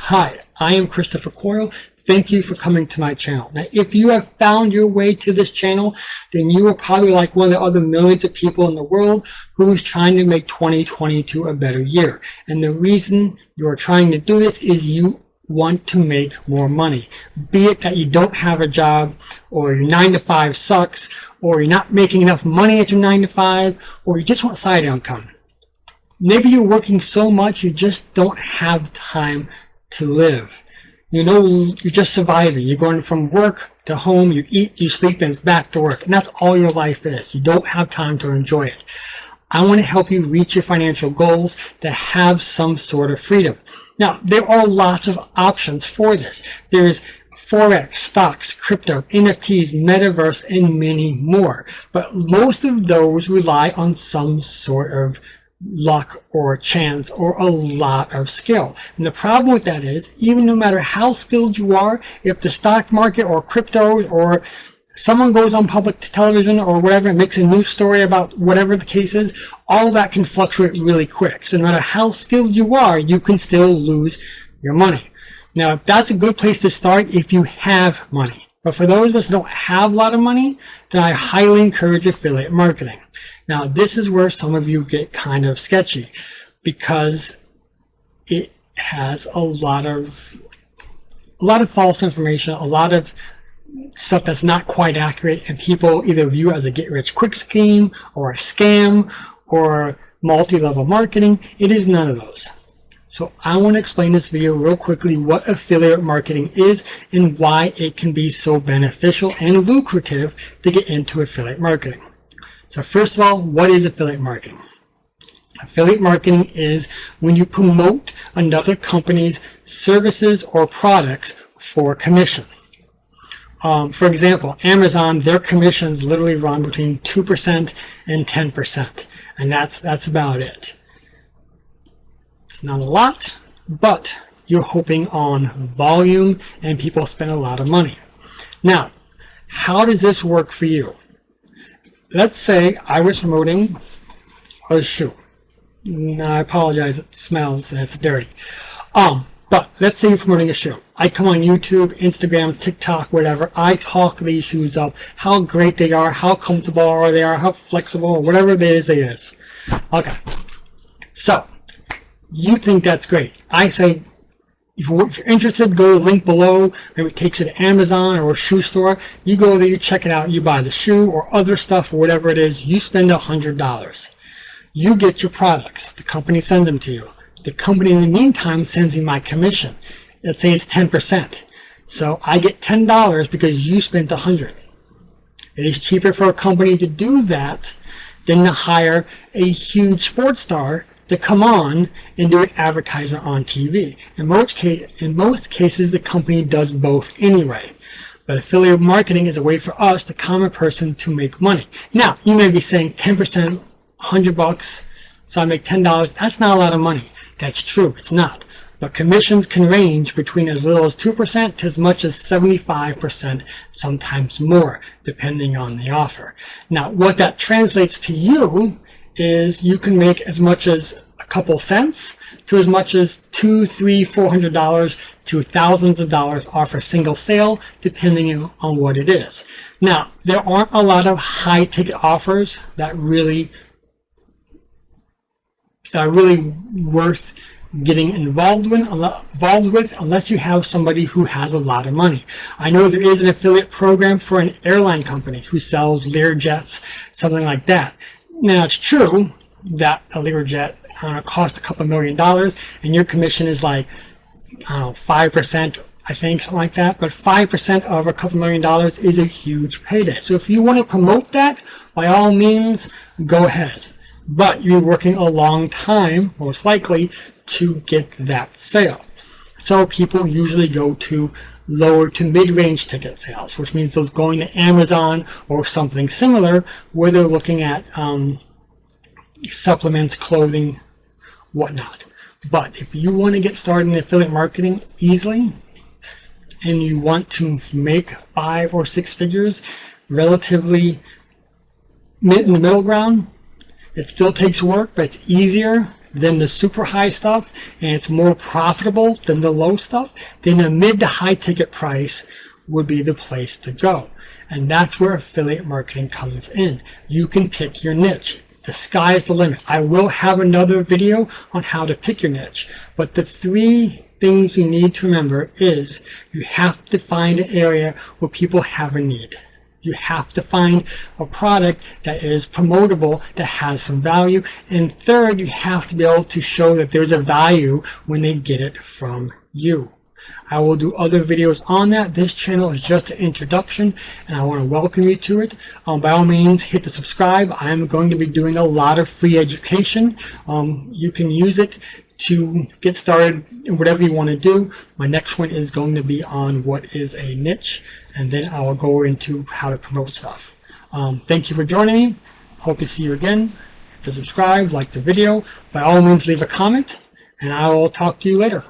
Hi, I am Christopher Coyle. Thank you for coming to my channel. Now, if you have found your way to this channel, then you are probably like one of the other millions of people in the world who is trying to make 2022 a better year. And the reason you are trying to do this is you want to make more money. Be it that you don't have a job, or your 9 to 5 sucks, or you're not making enough money at your 9 to 5, or you just want side income. Maybe you're working so much you just don't have time to live. You know, you're just surviving. You're going from work to home, you eat, you sleep, and it's back to work. And that's all your life is. You don't have time to enjoy it. I want to help you reach your financial goals to have some sort of freedom. Now, there are lots of options for this. There's Forex, stocks, crypto, NFTs, metaverse, and many more. But most of those rely on some sort of luck or chance or a lot of skill. And the problem with that is, even no matter how skilled you are, if the stock market or crypto or someone goes on public television or whatever and makes a news story about whatever the case is, all that can fluctuate really quick. So no matter how skilled you are, you can still lose your money. Now, that's a good place to start if you have money. But for those of us who don't have a lot of money, then I highly encourage affiliate marketing. Now, this is where some of you get kind of sketchy because it has a lot of false information, a lot of stuff that's not quite accurate, and people either view it as a get-rich-quick scheme or a scam or multi-level marketing. It is none of those. So I want to explain this video real quickly what affiliate marketing is and why it can be so beneficial and lucrative to get into affiliate marketing. So first of all, what is affiliate marketing? Affiliate marketing is when you promote another company's services or products for commission. For example, Amazon, their commissions literally run between 2% and 10%, and that's about it. It's not a lot, but you're hoping on volume and people spend a lot of money. Now, how does this work for you? Let's say I was promoting a shoe. Now, I apologize, it smells and it's dirty. But let's say you're promoting a shoe. I come on YouTube, Instagram, TikTok, whatever. I talk these shoes up, how great they are, how comfortable they are, how flexible, or whatever it is they is. Okay. So, you think that's great. I say, if you're interested, go to the link below. Maybe it takes you to Amazon or a shoe store. You go there, you check it out, you buy the shoe or other stuff or whatever it is. You spend $100. You get your products. The company sends them to you. The company in the meantime sends me my commission. Let's say it's 10%. So I get $10 because you spent $100. It is cheaper for a company to do that than to hire a huge sports star to come on and do an advertisement on TV. In most cases, the company does both anyway. But affiliate marketing is a way for us, the common person, to make money. Now, you may be saying 10%, $100, so I make $10. That's not a lot of money. That's true, it's not. But commissions can range between as little as 2% to as much as 75%, sometimes more, depending on the offer. Now, what that translates to you is you can make as much as a couple cents to as much as $200, $300, $400 to thousands of dollars off a single sale, depending on what it is. Now, there aren't a lot of high ticket offers that really are really worth getting involved with unless you have somebody who has a lot of money. I know there is an affiliate program for an airline company who sells Learjets, something like that. Now, it's true that a Learjet costs a couple $1 million and your commission is like, I don't know, 5%, I think, something like that. But 5% of a couple $1 million is a huge payday. So if you want to promote that, by all means, go ahead. But you're working a long time, most likely, to get that sale. So people usually go to lower to mid-range ticket sales, which means they're going to Amazon or something similar where they're looking at supplements, clothing, whatnot. But if you want to get started in affiliate marketing easily and you want to make 5 or 6 figures relatively in the middle ground, it still takes work, but it's easier than the super high stuff, and it's more profitable than the low stuff, then the mid to high ticket price would be the place to go. And that's where affiliate marketing comes in. You can pick your niche. The sky is the limit. I will have another video on how to pick your niche, but the 3 things you need to remember is you have to find an area where people have a need. You have to find a product that is promotable, that has some value. And third, you have to be able to show that there's a value when they get it from you. I will do other videos on that. This channel is just an introduction, and I want to welcome you to it. By all means, hit the subscribe. I am going to be doing a lot of free education. You can use it to get started in whatever you want to do. My next one is going to be on what is a niche, and then I will go into how to promote stuff. Thank you for joining me. Hope to see you again. Hit subscribe, like the video. By all means, leave a comment, and I will talk to you later.